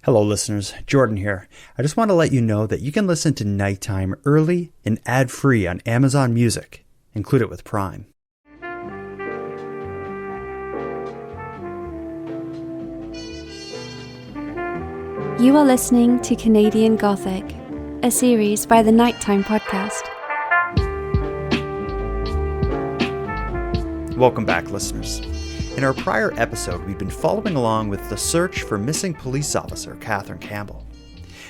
Hello, listeners. Jordan here. I just want to let you know that you can listen to Nighttime early and ad-free on Amazon Music. Include it with Prime. You are listening to Canadian Gothic, a series by the Nighttime Podcast. Welcome back, listeners. In our prior episode, we've been following along with the search for missing police officer Catherine Campbell.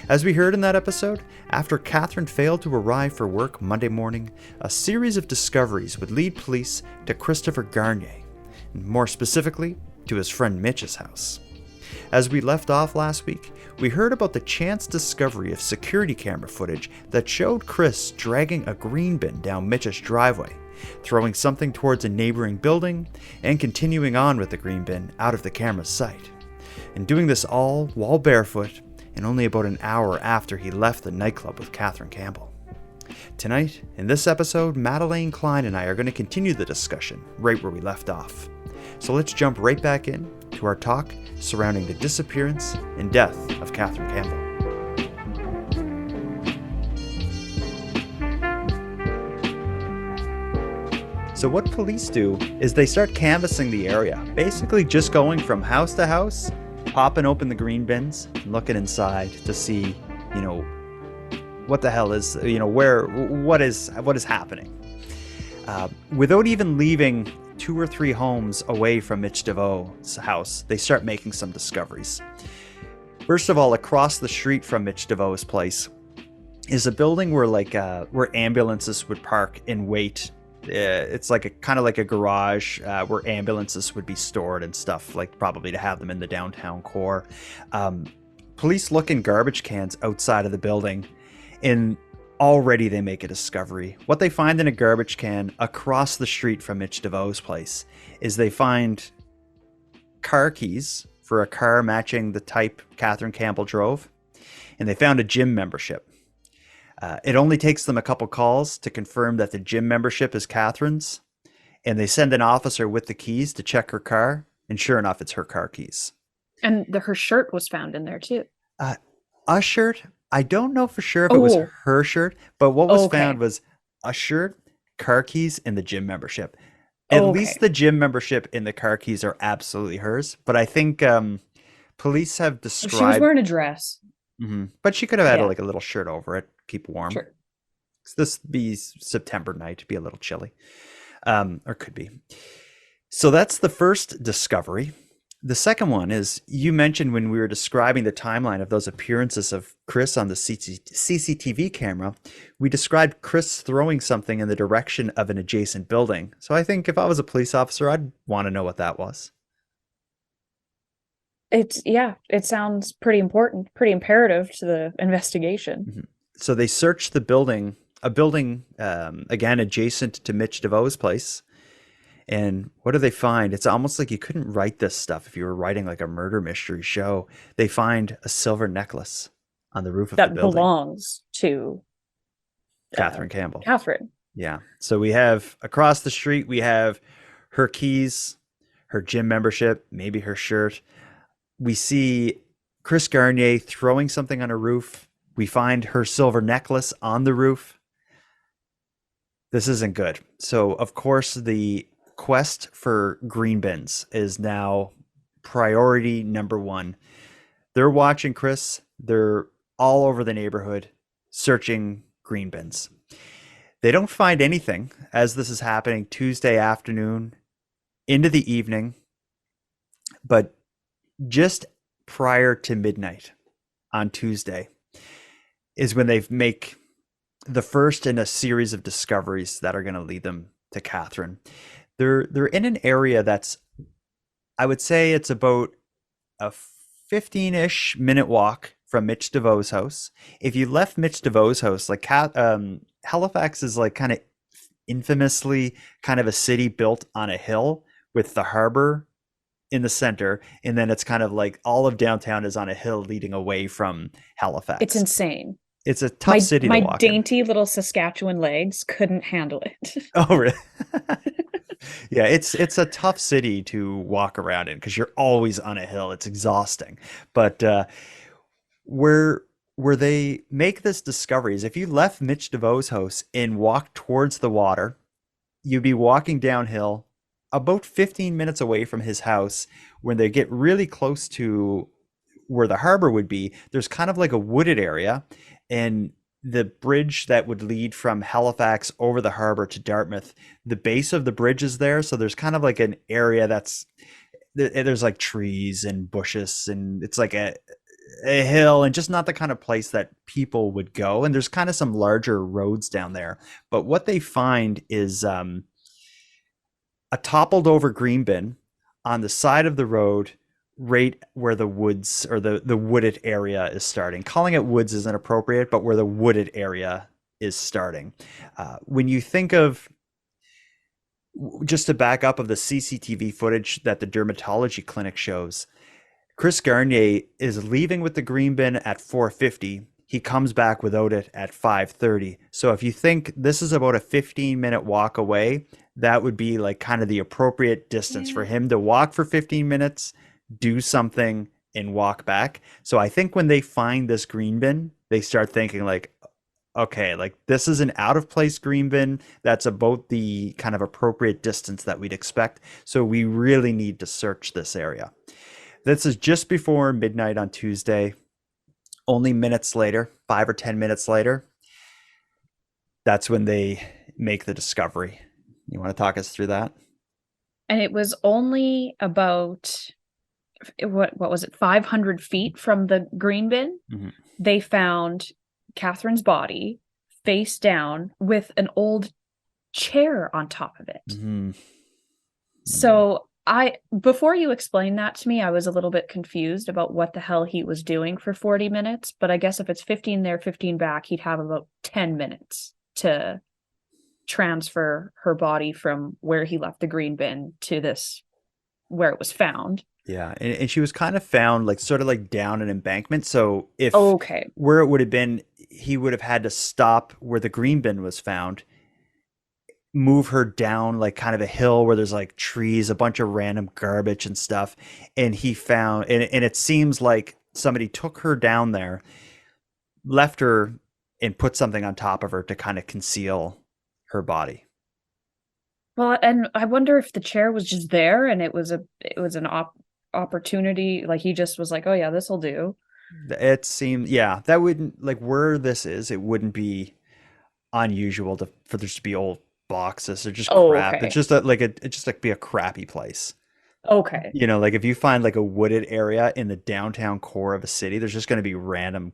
As we heard in that episode, after Catherine failed to arrive for work Monday morning, a series of discoveries would lead police to Christopher Garnier, and more specifically, to his friend Mitch's house. As we left off last week, we heard about the chance discovery of security camera footage that showed Chris dragging a green bin down Mitch's driveway, throwing something towards a neighboring building, and continuing on with the green bin out of the camera's sight. And doing this all while barefoot, and only about an hour after he left the nightclub with Catherine Campbell. Tonight, in this episode, Madelayne Kline and I are going to continue the discussion right where we left off. So let's jump right back in to our talk surrounding the disappearance and death of Catherine Campbell. So what police do is they start canvassing the area, basically just going from house to house, popping open the green bins, and looking inside to see, what the hell is, what is happening. Without even leaving 2 or 3 homes away from Mitch DeVoe's house, they start making some discoveries. First of all, across the street from Mitch DeVoe's place is a building where ambulances would park and wait. It's kind of like a garage where ambulances would be stored and stuff, like probably to have them in the downtown core. Police look in garbage cans outside of the building, and already they make a discovery. What they find in a garbage can across the street from Mitch DeVoe's place is they find car keys for a car matching the type Catherine Campbell drove, and they found a gym membership. It only takes them a couple calls to confirm that the gym membership is Catherine's, and they send an officer with the keys to check her car, and sure enough, it's her car keys. And her shirt was found in there too. A shirt? I don't know for sure if it was her shirt, but what was found was a shirt, car keys, and the gym membership. At least the gym membership and the car keys are absolutely hers, but I think police have described... She was wearing a dress. Mm-hmm. But she could have had a little shirt over it, keep warm. Sure. This be September night, be a little chilly, or could be. So that's the first discovery. The second one is, you mentioned when we were describing the timeline of those appearances of Chris on the CCTV camera, we described Chris throwing something in the direction of an adjacent building. So I think if I was a police officer, I'd want to know what that was. It sounds pretty important, pretty imperative to the investigation. Mm-hmm. So they searched the building, again, adjacent to Mitch DeVoe's place. And what do they find? It's almost like you couldn't write this stuff if you were writing like a murder mystery show. They find a silver necklace on the roof of the building. That belongs to Catherine Campbell. Catherine. Yeah. So we have across the street, we have her keys, her gym membership, maybe her shirt. We see Chris Garnier throwing something on a roof. We find her silver necklace on the roof. This isn't good. So, of course, the quest for green bins is now priority number 1. They're watching Chris. They're all over the neighborhood searching green bins. They don't find anything as this is happening Tuesday afternoon into the evening, but just prior to midnight on Tuesday is when they make the first in a series of discoveries that are going to lead them to Catherine. They're in an area that's, I would say it's about a 15-ish minute walk from Mitch DeVoe's house. If you left Mitch DeVoe's house, like Halifax is like kind of infamously kind of a city built on a hill with the harbor in the center, and then it's kind of like all of downtown is on a hill leading away from Halifax. It's insane. It's a tough city to walk in. My dainty little Saskatchewan legs couldn't handle it. Oh, really? Yeah, it's a tough city to walk around in because you're always on a hill. It's exhausting. But where they make this discovery is if you left Mitch DeVoe's house and walked towards the water, you'd be walking downhill about 15 minutes away from his house. When they get really close to where the harbor would be, there's kind of like a wooded area, and the bridge that would lead from Halifax over the harbor to Dartmouth, the base of the bridge is there. So there's kind of like an area that's there's like trees and bushes, and it's like a hill, and just not the kind of place that people would go. And there's kind of some larger roads down there. But what they find is a toppled over green bin on the side of the road, right where the woods or the wooded area is starting. Calling it woods isn't appropriate, but where the wooded area is starting. When you think of, just to back up, of the CCTV footage that the dermatology clinic shows, Chris Garnier is leaving with the green bin at 4:50. He comes back without it at 5:30. So if you think this is about a 15-minute walk away, that would be like kind of the appropriate distance for him to walk for 15 minutes, do something, and walk back. So I think when they find this green bin, they start thinking like, okay, like this is an out of place green bin. That's about the kind of appropriate distance that we'd expect. So we really need to search this area. This is just before midnight on Tuesday. Only minutes later, 5 or 10 minutes later, that's when they make the discovery. You want to talk us through that? And it was only about, what was it, 500 feet from the green bin. Mm-hmm. They found Catherine's body face down with an old chair on top of it. Mm-hmm. So before you explained that to me, I was a little bit confused about what the hell he was doing for 40 minutes. But I guess if it's 15 there, 15 back, he'd have about 10 minutes to transfer her body from where he left the green bin to this, where it was found. Yeah, and she was kind of found like sort of like down an embankment. So if okay, where it would have been, he would have had to stop where the green bin was found, move her down like kind of a hill where there's like trees, a bunch of random garbage and stuff. And he found, and it seems like somebody took her down there, left her, and put something on top of her to kind of conceal her body. Well, and I wonder if the chair was just there and it was an opportunity. Like he just was like, oh yeah, this'll do. It seemed, yeah, that wouldn't, like where this is, it wouldn't be unusual for there to be old boxes or just crap. Okay. It's just it just like be a crappy place. Okay. You know, like if you find like a wooded area in the downtown core of a city, there's just going to be random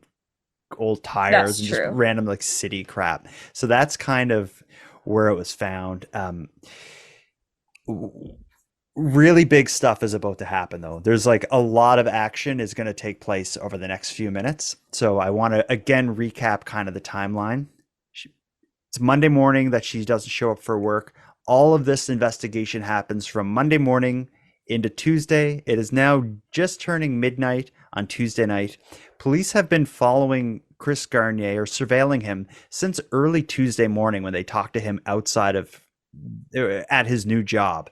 old tires and just random like city crap. So that's kind of where it was found. Really big stuff is about to happen though. There's like a lot of action is going to take place over the next few minutes. So I want to again recap kind of the timeline. It's Monday morning that she doesn't show up for work. All of this investigation happens from Monday morning into Tuesday. It is now just turning midnight on Tuesday night. Police have been following Chris Garnier or surveilling him since early Tuesday morning when they talked to him outside of at his new job.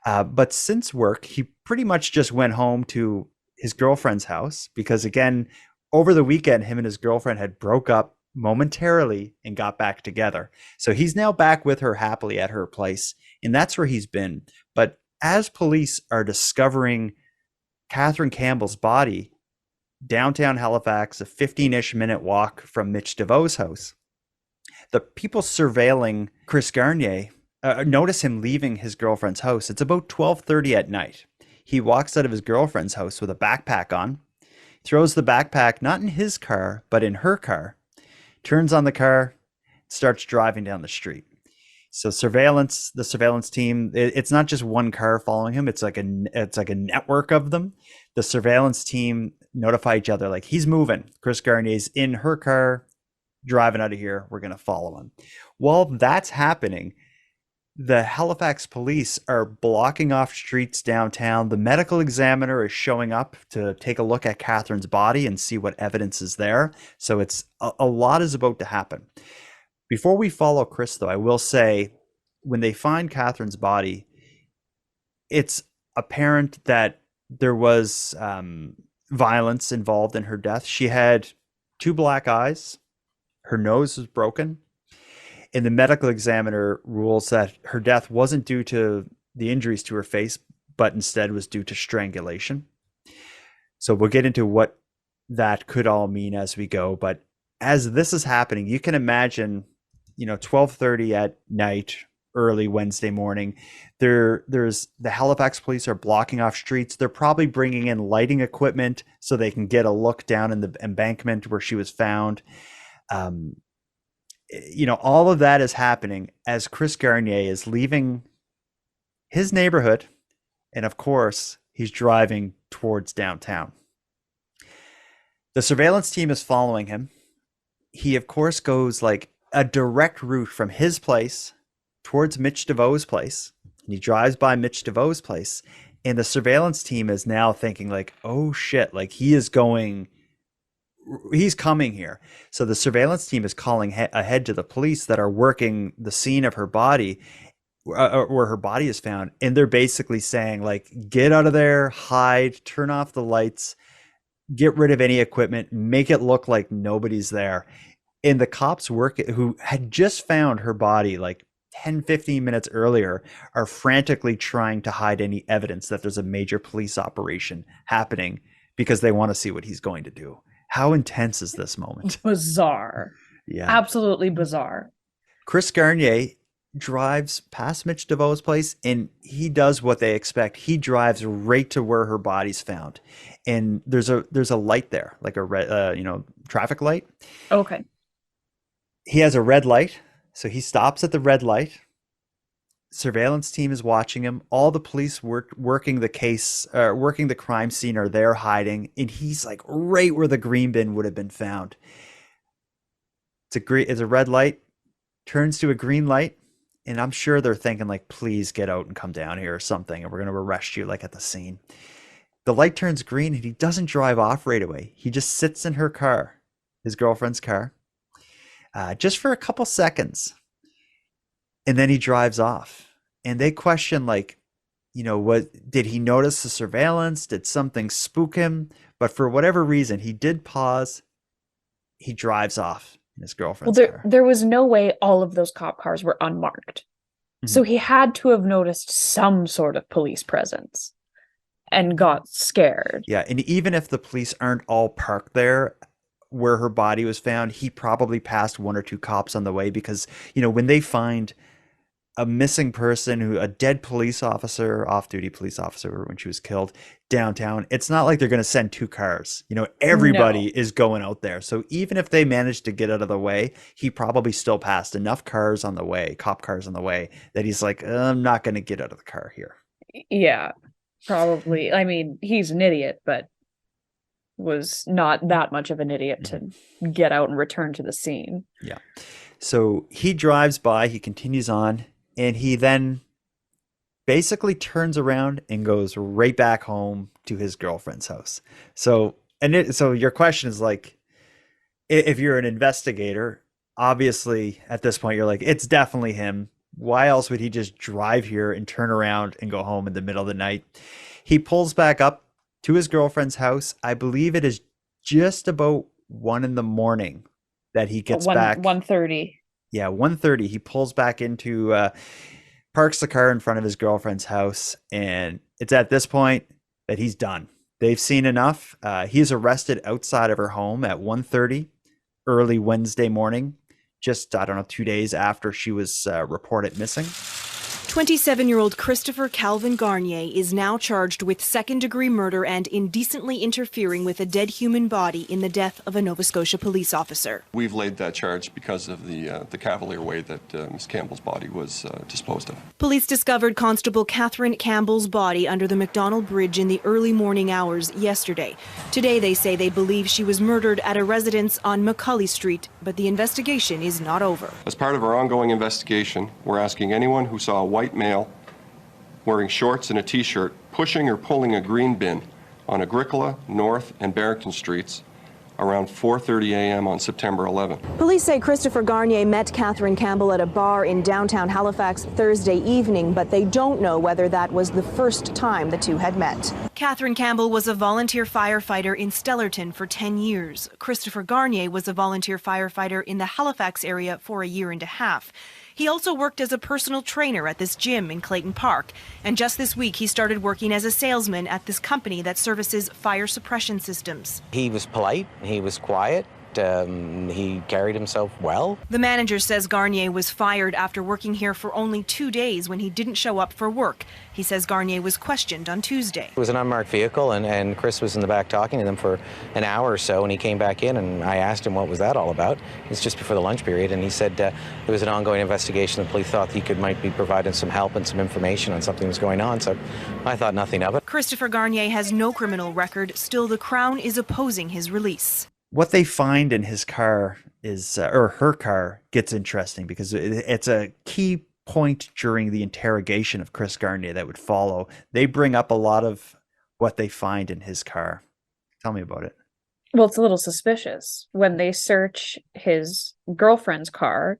But since work, he pretty much just went home to his girlfriend's house because, again, over the weekend, him and his girlfriend had broke up momentarily and got back together. So he's now back with her happily at her place, and that's where he's been. But as police are discovering Catherine Campbell's body downtown Halifax, a 15-ish minute walk from Mitch DeVoe's house, the people surveilling Chris Garnier notice him leaving his girlfriend's house. It's about 12:30 at night. He walks out of his girlfriend's house with a backpack on, throws the backpack not in his car, but in her car, turns on the car, starts driving down the street. So the surveillance team, it's not just one car following him. It's like a network of them. The surveillance team notify each other, like, he's moving. Chris Garnier's in her car, driving out of here. We're going to follow him. While that's happening, the Halifax police are blocking off streets downtown. The medical examiner is showing up to take a look at Catherine's body and see what evidence is there. So it's a lot is about to happen. Before we follow Chris, though, I will say when they find Catherine's body, it's apparent that there was violence involved in her death. She had 2 black eyes. Her nose was broken. And the medical examiner rules that her death wasn't due to the injuries to her face, but instead was due to strangulation. So we'll get into what that could all mean as we go. But as this is happening, you can imagine, 12:30 at night, early Wednesday morning, there's the Halifax police are blocking off streets. They're probably bringing in lighting equipment so they can get a look down in the embankment where she was found. All of that is happening as Chris Garnier is leaving his neighborhood. And of course, he's driving towards downtown. The surveillance team is following him. He, of course, goes like a direct route from his place towards Mitch DeVoe's place. And he drives by Mitch DeVoe's place. And the surveillance team is now thinking like, oh shit, like he's coming here. So the surveillance team is calling ahead to the police that are working the scene of her body, where her body is found. And they're basically saying like, get out of there, hide, turn off the lights, get rid of any equipment, make it look like nobody's there. And the cops who had just found her body like 10, 15 minutes earlier are frantically trying to hide any evidence that there's a major police operation happening because they want to see what he's going to do. How intense is this moment? Bizarre. Yeah. Absolutely bizarre. Chris Garnier drives past Mitch DeVoe's place and he does what they expect. He drives right to where her body's found. And there's a light there, like a red, traffic light. Okay. He has a red light. So he stops at the red light. Surveillance team is watching him. All the police working the crime scene are there hiding. And he's like right where the green bin would have been found. It's a red light, turns to a green light. And I'm sure they're thinking like, please get out and come down here or something. And we're going to arrest you like at the scene. The light turns green and he doesn't drive off right away. He just sits in her car, his girlfriend's car, just for a couple seconds. And then he drives off. And they question like, what did he notice the surveillance? Did something spook him? But for whatever reason, he did pause. He drives off in his girlfriend's car. There was no way all of those cop cars were unmarked. Mm-hmm. So he had to have noticed some sort of police presence and got scared. Yeah. And even if the police aren't all parked there where her body was found, he probably passed 1 or 2 cops on the way because, when they find a missing person, a dead police officer, off-duty police officer when she was killed downtown, it's not like they're going to send 2 cars. Everybody is going out there. So even if they managed to get out of the way, he probably still passed enough cars on the way, cop cars on the way, that he's like, I'm not going to get out of the car here. Yeah, probably. I mean, he's an idiot, but was not that much of an idiot to get out and return to the scene. Yeah. So he drives by, he continues on, and he then basically turns around and goes right back home to his girlfriend's house. So your question is like, if you're an investigator, obviously at this point, you're like, it's definitely him. Why else would he just drive here and turn around and go home in the middle of the night? He pulls back up to his girlfriend's house. I believe it is just about 1 a.m. that he gets back. 1:30. Yeah, 1:30. He pulls back into, parks the car in front of his girlfriend's house. And it's at this point that he's done. They've seen enough. He's arrested outside of her home at 1:30 early Wednesday morning. Just, 2 days after she was reported missing. 27-year-old Christopher Calvin Garnier is now charged with second-degree murder and indecently interfering with a dead human body in the death of a Nova Scotia police officer. We've laid that charge because of the cavalier way that Ms. Campbell's body was disposed of. Police discovered Constable Catherine Campbell's body under the McDonald Bridge in the early morning hours yesterday. Today, they say they believe she was murdered at a residence on McCulley Street, but the investigation is not over. As part of our ongoing investigation, we're asking anyone who saw a white male wearing shorts and a t-shirt pushing or pulling a green bin on Agricola, North, and Barrington Streets around 4:30 a.m. on September 11th. Police say Christopher Garnier met Catherine Campbell at a bar in downtown Halifax Thursday evening, but they don't know whether that was the first time the two had met. Catherine Campbell was a volunteer firefighter in Stellarton for 10 years. Christopher Garnier was a volunteer firefighter in the Halifax area for a year and a half. He also worked as a personal trainer at this gym in Clayton Park. And just this week, he started working as a salesman at this company that services fire suppression systems. He was polite, he was quiet, he carried himself well. The manager says Garnier was fired after working here for only 2 days when he didn't show up for work. He says Garnier was questioned on Tuesday. It was an unmarked vehicle, and Chris was in the back talking to them for an hour or so, and he came back in, and I asked him what was that all about. It was just before the lunch period, and he said there was an ongoing investigation. The police thought he might be providing some help and some information on something that was going on, so I thought nothing of it. Christopher Garnier has no criminal record. Still, the Crown is opposing his release. What they find in his car is, or her car, gets interesting because it's a key point during the interrogation of Chris Garnier that would follow. They bring up a lot of what they find in his car. Tell me about it. Well, it's a little suspicious. When they search his girlfriend's car,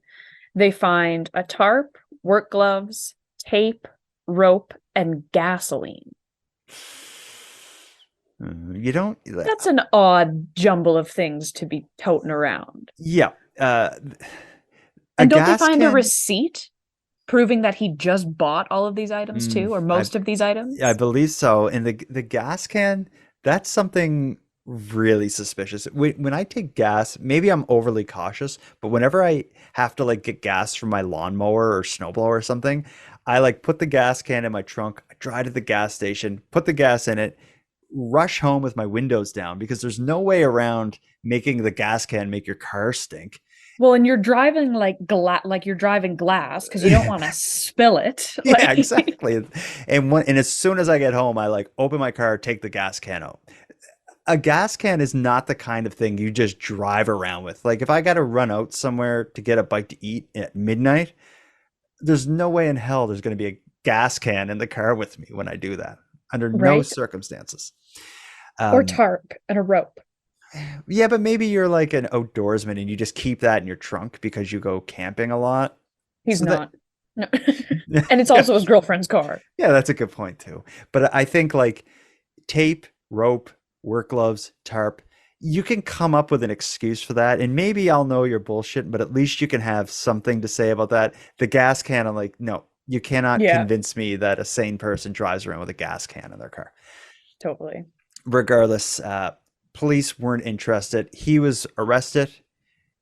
they find a tarp, work gloves, tape, rope, and gasoline. You don't. That's an odd jumble of things to be toting around. Yeah. And don't they find a receipt proving that he just bought all of these items too, or most of these items? I believe so. And the gas can, that's something really suspicious. When I take gas, maybe I'm overly cautious, but whenever I have to like get gas from my lawnmower or snowblower or something, I like put the gas can in my trunk, I drive to the gas station, put the gas in it, rush home with my windows down, because there's no way around making the gas can make your car stink. Well, and you're driving like you're driving glass because you don't want to spill it. Yeah, exactly. And as soon as I get home, I like open my car, take the gas can out. A gas can is not the kind of thing you just drive around with. Like if I got to run out somewhere to get a bite to eat at midnight, there's no way in hell there's going to be a gas can in the car with me when I do that, under no circumstances. Or tarp and a rope. Yeah, but maybe you're like an outdoorsman and you just keep that in your trunk because you go camping a lot. He's not. No. And it's also his girlfriend's car. Yeah, that's a good point too. But I think like tape, rope, work gloves, tarp, you can come up with an excuse for that. And maybe I'll know you're bullshit, but at least you can have something to say about that. The gas can, I'm like, no, you cannot convince me that a sane person drives around with a gas can in their car. Totally. Regardless, police weren't interested. He was arrested,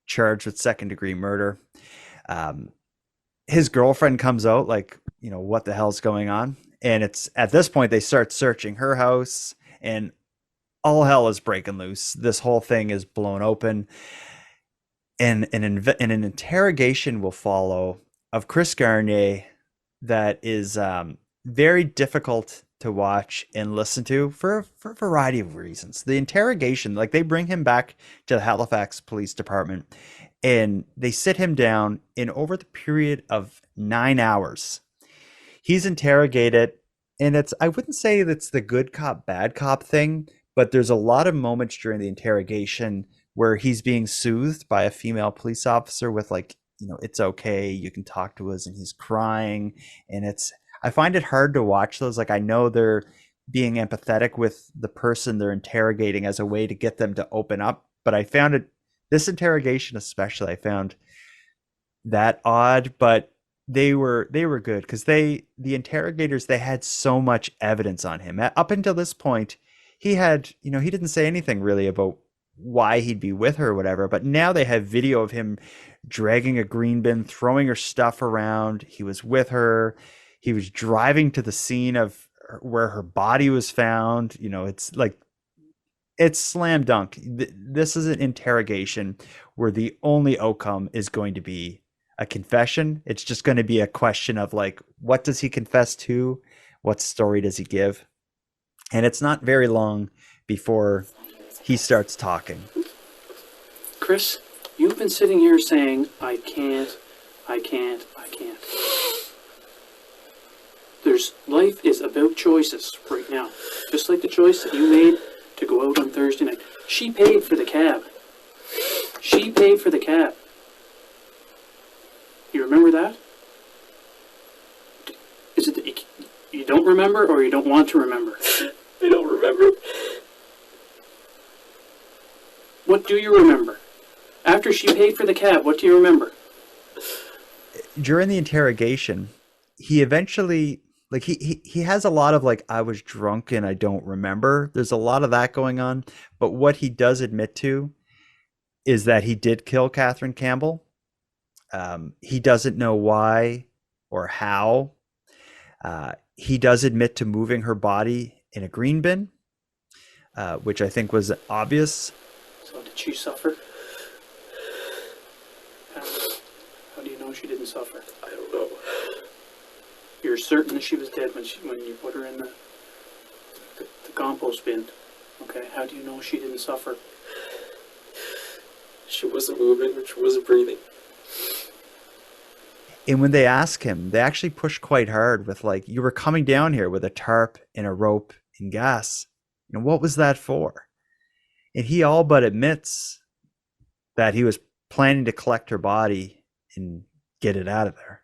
charged with second-degree murder. His girlfriend comes out like, you know, what the hell's going on? And it's at this point they start searching her house, and all hell is breaking loose. This whole thing is blown open, and an interrogation will follow of Chris Garnier that is very difficult to watch and listen to for a variety of reasons. The interrogation, like they bring him back to the Halifax Police Department and they sit him down, and over the period of 9 hours, he's interrogated. And I wouldn't say that's the good cop, bad cop thing, but there's a lot of moments during the interrogation where he's being soothed by a female police officer with like, you know, it's okay, you can talk to us, and he's crying. And I find it hard to watch those. Like I know they're being empathetic with the person they're interrogating as a way to get them to open up, but I found this interrogation especially, I found that odd, but they were good because the interrogators, they had so much evidence on him. Up until this point, he had, you know, he didn't say anything really about why he'd be with her or whatever, but now they have video of him dragging a green bin, throwing her stuff around. He was with her. He was driving to the scene of where her body was found. You know, it's like, it's slam dunk. This is an interrogation where the only outcome is going to be a confession. It's just going to be a question of like, what does he confess to? What story does he give? And it's not very long before he starts talking. Chris, you've been sitting here saying, I can't. Life is about choices right now. Just like the choice that you made to go out on Thursday night. She paid for the cab. She paid for the cab. You remember that? Is it that you don't remember or you don't want to remember? I don't remember. What do you remember? After she paid for the cab, what do you remember? During the interrogation, he eventually, like, he has a lot of, like, I was drunk and I don't remember. There's a lot of that going on. But what he does admit to is that he did kill Catherine Campbell. He doesn't know why or how. He does admit to moving her body in a green bin, which I think was obvious. So did she suffer? How do you know she didn't suffer? I don't know. You're certain that she was dead when you put her in the compost bin. Okay, how do you know she didn't suffer? She wasn't moving, or she wasn't breathing. And when they ask him, they actually push quite hard with, like, you were coming down here with a tarp and a rope and gas. And what was that for? And he all but admits that he was planning to collect her body and get it out of there.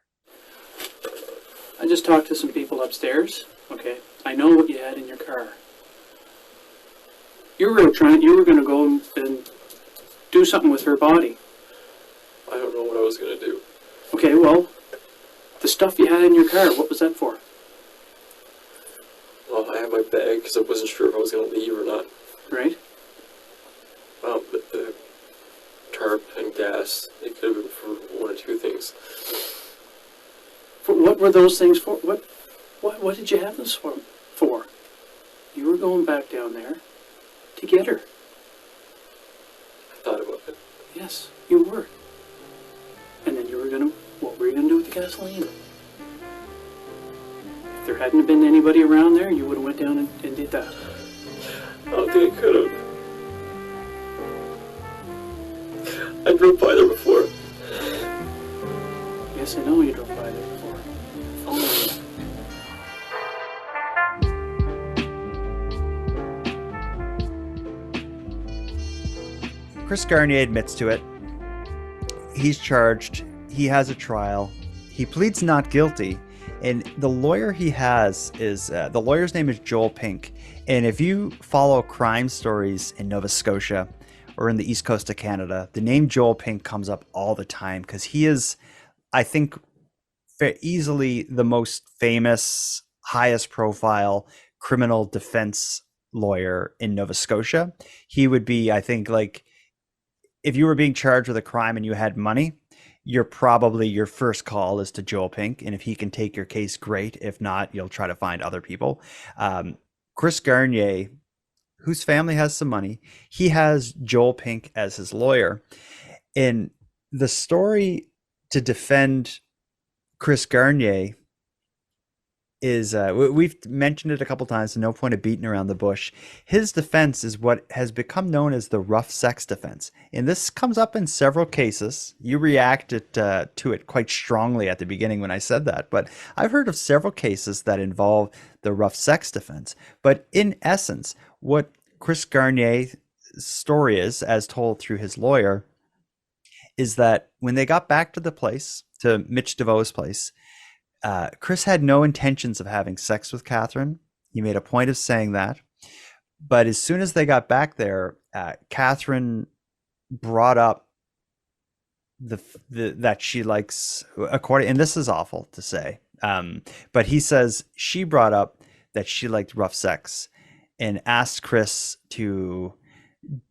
I just talked to some people upstairs. Okay, I know what you had in your car. You were going to go and do something with her body. I don't know what I was going to do. Okay, well, the stuff you had in your car, what was that for? Well, I had my bag because I wasn't sure if I was going to leave or not. Right? But the tarp and gas, it could have been for one or two things. For what were those things for? What did you have this for? You were going back down there to get her. I thought about it. Yes, you were. And then what were you going to do with the gasoline? If there hadn't been anybody around there, you would have went down and did that. I don't think I could have. I drove by there before. Yes, I know you drove by there before. Oh. Chris Garnier admits to it. He's charged. He has a trial. He pleads not guilty. And the lawyer he has is, the lawyer's name is Joel Pink. And if you follow crime stories in Nova Scotia or in the east coast of Canada, the name Joel Pink comes up all the time because he is, I think, easily the most famous, highest profile criminal defense lawyer in Nova Scotia. He would be, I think, like, if you were being charged with a crime and you had money, your first call is to Joel Pink. And if he can take your case, great. If not, you'll try to find other people. Chris Garnier, whose family has some money, he has Joel Pink as his lawyer. And the story to defend Chris Garnier is, we've mentioned it a couple times, so no point of beating around the bush. His defense is what has become known as the rough sex defense. And this comes up in several cases. You reacted to it quite strongly at the beginning when I said that, but I've heard of several cases that involve the rough sex defense. But in essence, what Chris Garnier's story is, as told through his lawyer, is that when they got back to the place, to Mitch DeVoe's place, Chris had no intentions of having sex with Catherine. He made a point of saying that. But as soon as they got back there, Catherine brought up that she likes, and this is awful to say, but he says she brought up that she liked rough sex and asked Chris to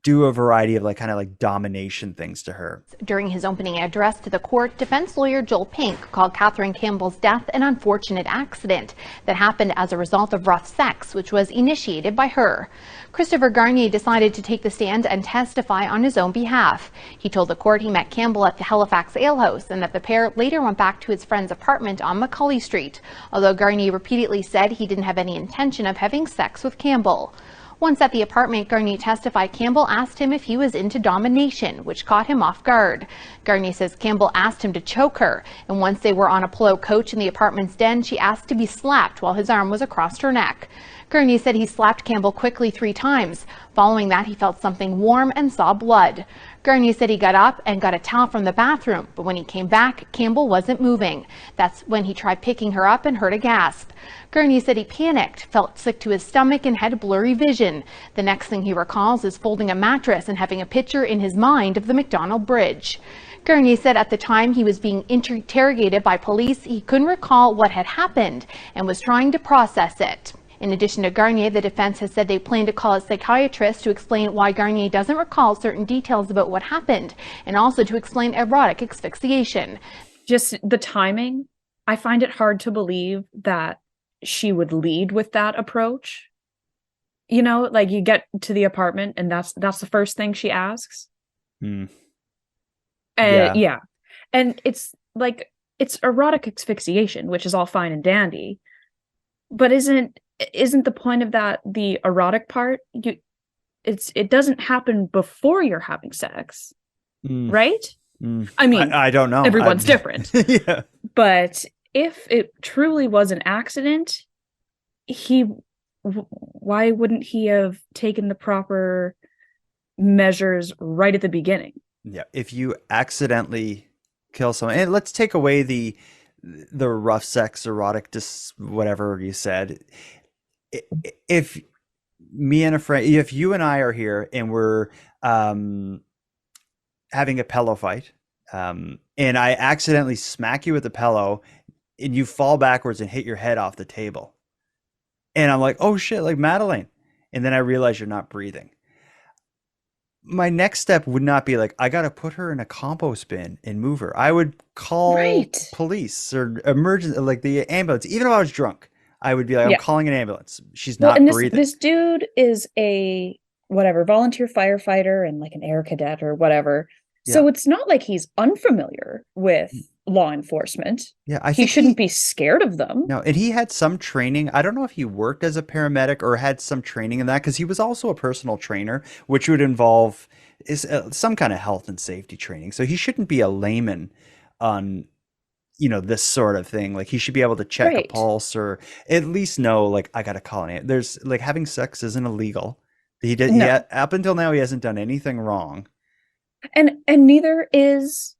do a variety of kind of domination things to her. During his opening address to the court, defense lawyer Joel Pink called Catherine Campbell's death an unfortunate accident that happened as a result of rough sex, which was initiated by her. Christopher Garnier decided to take the stand and testify on his own behalf. He told the court he met Campbell at the Halifax alehouse and that the pair later went back to his friend's apartment on Macaulay Street, although Garnier repeatedly said he didn't have any intention of having sex with Campbell. Once at the apartment, Garnier testified Campbell asked him if he was into domination, which caught him off guard. Garnier says Campbell asked him to choke her, and once they were on a pillow couch in the apartment's den, she asked to be slapped while his arm was across her neck. Gurney said he slapped Campbell quickly 3 times. Following that, he felt something warm and saw blood. Gurney said he got up and got a towel from the bathroom, but when he came back, Campbell wasn't moving. That's when he tried picking her up and heard a gasp. Gurney said he panicked, felt sick to his stomach, and had blurry vision. The next thing he recalls is folding a mattress and having a picture in his mind of the McDonald Bridge. Gurney said at the time he was being interrogated by police, he couldn't recall what had happened and was trying to process it. In addition to Garnier, the defense has said they plan to call a psychiatrist to explain why Garnier doesn't recall certain details about what happened, and also to explain erotic asphyxiation. Just the timing, I find it hard to believe that she would lead with that approach. You know, like you get to the apartment and that's the first thing she asks. Mm. Yeah. And it's like, it's erotic asphyxiation, which is all fine and dandy. But isn't the point of that the erotic part? It doesn't happen before you're having sex, right? I mean, I don't know. Everyone's different. Yeah. But if it truly was an accident, why wouldn't he have taken the proper measures right at the beginning? Yeah. If you accidentally kill someone, and let's take away the rough sex, erotic, whatever you said. If me and a friend, if you and I are here and we're having a pillow fight, and I accidentally smack you with the pillow and you fall backwards and hit your head off the table, and I'm like, oh shit, like Madelayne, and then I realize you're not breathing. My next step would not be like, I got to put her in a compost bin and move her. I would call police or emergency, like the ambulance. Even if I was drunk, I would be like, I'm calling an ambulance. She's not breathing. This dude is a volunteer firefighter and like an air cadet or whatever. Yeah. So it's not like he's unfamiliar with law enforcement. Yeah, I think he shouldn't be scared of them. No, and he had some training. I don't know if he worked as a paramedic or had some training in that, because he was also a personal trainer, which would involve some kind of health and safety training. So he shouldn't be a layman on, this sort of thing. Like he should be able to check a pulse or at least know, like, I got to call it. There's like having sex isn't illegal. He did up until now he hasn't done anything wrong. And neither is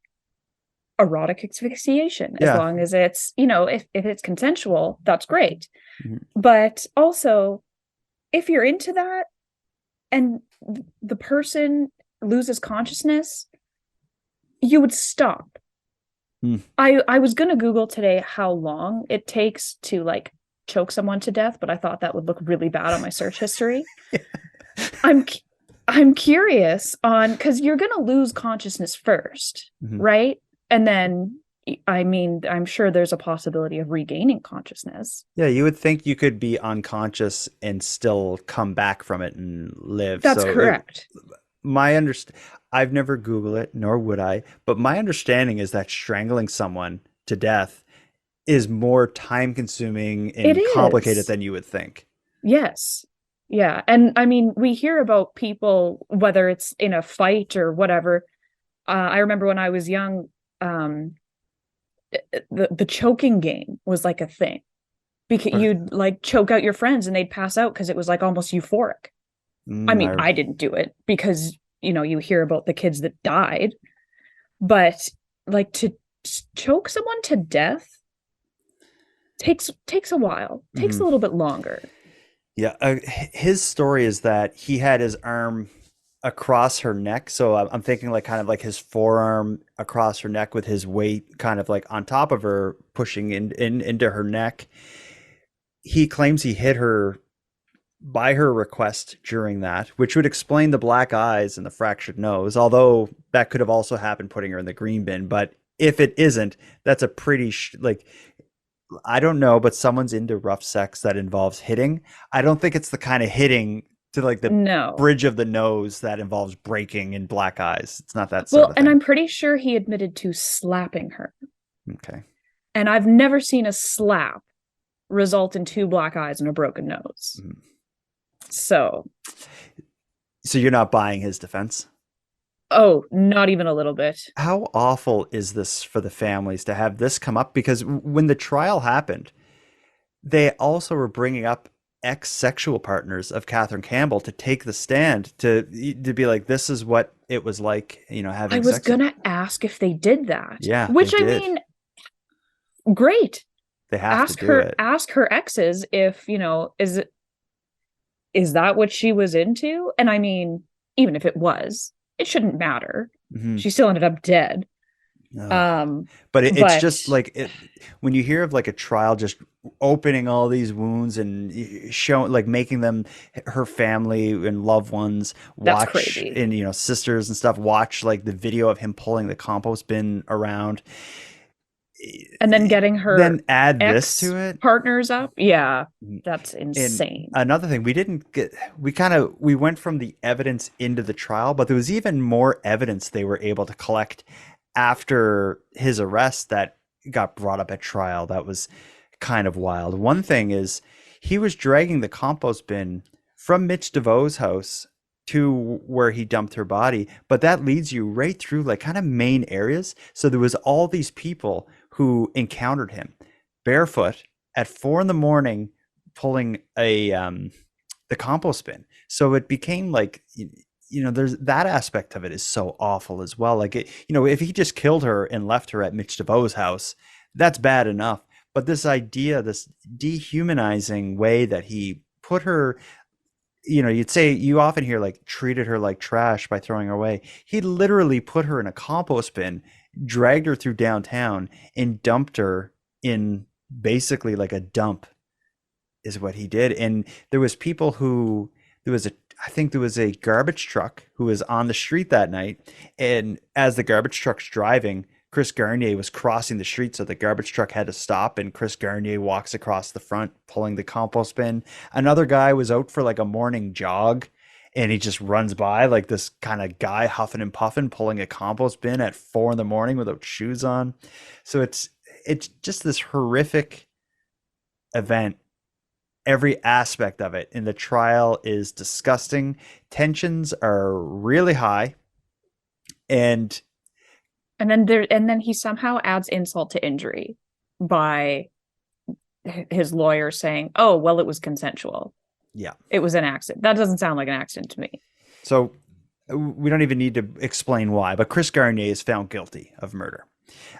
erotic asphyxiation, as long as it's, if it's consensual, that's great. But also, if you're into that and the person loses consciousness, you would stop. I was gonna Google today how long it takes to like choke someone to death, but I thought that would look really bad on my search history. I'm curious on, because you're gonna lose consciousness first, right? And then, I mean, I'm sure there's a possibility of regaining consciousness. Yeah, you would think you could be unconscious and still come back from it and live. That's correct. I've never Googled it, nor would I, but my understanding is that strangling someone to death is more time consuming and complicated than you would think. Yes. Yeah. And I mean, we hear about people, whether it's in a fight or whatever. I remember when I was young, the choking game was like a thing, because you'd like choke out your friends and they'd pass out because it was like almost euphoric. I mean, I didn't do it because, you hear about the kids that died, but like to choke someone to death takes a while, takes a little bit longer. Yeah. His story is that he had his arm across her neck. So I'm thinking like kind of like his forearm across her neck with his weight kind of like on top of her, pushing into her neck. He claims he hit her by her request during that, which would explain the black eyes and the fractured nose, although that could have also happened putting her in the green bin. But if it isn't, that's a pretty I don't know, but someone's into rough sex that involves hitting. I don't think it's the kind of hitting to like the bridge of the nose that involves breaking and black eyes. It's not that sort of thing. And I'm pretty sure he admitted to slapping her. Okay. And I've never seen a slap result in 2 black eyes and a broken nose. So you're not buying his defense? Oh, not even a little bit. How awful is this for the families to have this come up? Because when the trial happened, they also were bringing up ex-sexual partners of Catherine Campbell to take the stand to be like, this is what it was like, having I was sex with gonna ask if they did that. Yeah, Which they I did. mean, great. They have to do it. Ask her exes if, is that what she was into? And I mean, even if it was, it shouldn't matter. Mhm. She still ended up dead. But it's just like when you hear of like a trial just opening all these wounds and showing, like, making them, her family and loved ones That's watch, crazy. and sisters and stuff watch like the video of him pulling the compost bin around, and then getting her then add this to it. partners up. Yeah, that's insane. And another thing, we went from the evidence into the trial, but there was even more evidence they were able to collect after his arrest that got brought up at trial. That was kind of wild. One thing is, he was dragging the compost bin from Mitch DeVoe's house to where he dumped her body, but that leads you right through like kind of main areas. So there was all these people who encountered him barefoot at 4 a.m. pulling the compost bin. So it became like, there's that aspect of it is so awful as well. Like, if he just killed her and left her at Mitch DeVoe's house, that's bad enough. But this idea, this dehumanizing way that he put her, you'd say, you often hear like treated her like trash by throwing her away. He literally put her in a compost bin, dragged her through downtown, and dumped her in basically like a dump is what he did. And there was people I think there was a garbage truck who was on the street that night. And as the garbage truck's driving, Chris Garnier was crossing the street. So the garbage truck had to stop, and Chris Garnier walks across the front, pulling the compost bin. Another guy was out for like a morning jog, and he just runs by like this kind of guy huffing and puffing, pulling a compost bin at 4 a.m. without shoes on. So it's just this horrific event. Every aspect of it in the trial is disgusting. Tensions are really high, and then he somehow adds insult to injury by his lawyer saying, "Oh, well, it was consensual. Yeah, it was an accident." That doesn't sound like an accident to me. So we don't even need to explain why, but Chris Garnier is found guilty of murder.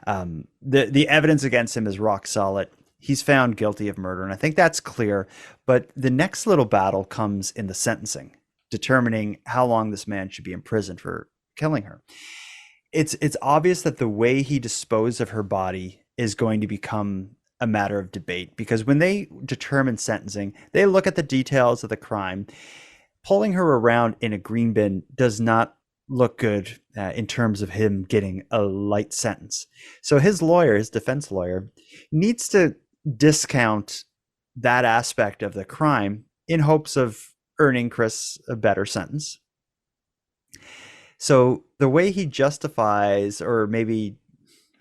The evidence against him is rock solid. He's found guilty of murder, and I think that's clear. But the next little battle comes in the sentencing, determining how long this man should be imprisoned for killing her. It's obvious that the way he disposed of her body is going to become a matter of debate, because when they determine sentencing, they look at the details of the crime. Pulling her around in a green bin does not look good in terms of him getting a light sentence. So his defense lawyer, needs to discount that aspect of the crime in hopes of earning Chris a better sentence. So the way he justifies or maybe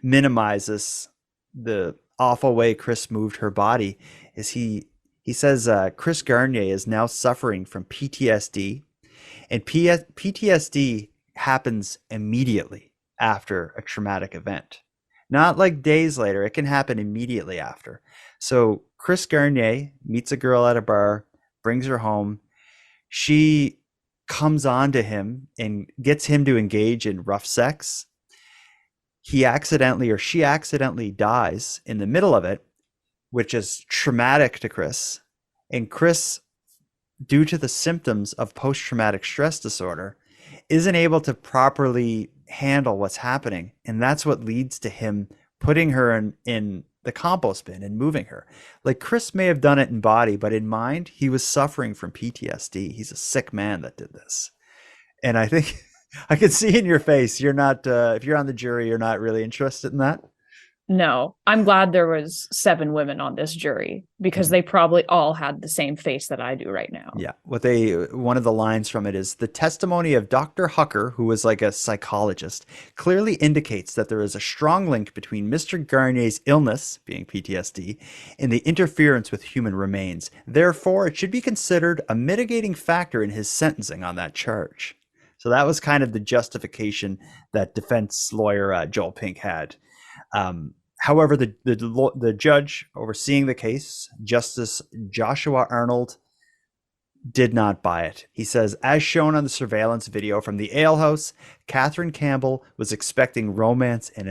minimizes the awful way Chris moved her body is he says Chris Garnier is now suffering from PTSD, and PTSD happens immediately after a traumatic event. Not like days later, it can happen immediately after. So Chris Garnier meets a girl at a bar, brings her home. She comes on to him and gets him to engage in rough sex. She accidentally dies in the middle of it, which is traumatic to Chris. And Chris, due to the symptoms of post-traumatic stress disorder, isn't able to properly handle what's happening. And that's what leads to him putting her in the compost bin and moving her. Like, Chris may have done it in body, but in mind, he was suffering from PTSD. He's a sick man that did this. And I think I can see in your face, you're not, if you're on the jury, you're not really interested in that. No, I'm glad there was 7 women on this jury, because they probably all had the same face that I do right now. Yeah. One of the lines from it is, the testimony of Dr. Hucker, who was like a psychologist, clearly indicates that there is a strong link between Mr. Garnier's illness, being PTSD, and the interference with human remains. Therefore, it should be considered a mitigating factor in his sentencing on that charge. So that was kind of the justification that defense lawyer Joel Pink had. However, the judge overseeing the case, Justice Joshua Arnold, did not buy it. He says, as shown on the surveillance video from the alehouse, Catherine Campbell was expecting romance and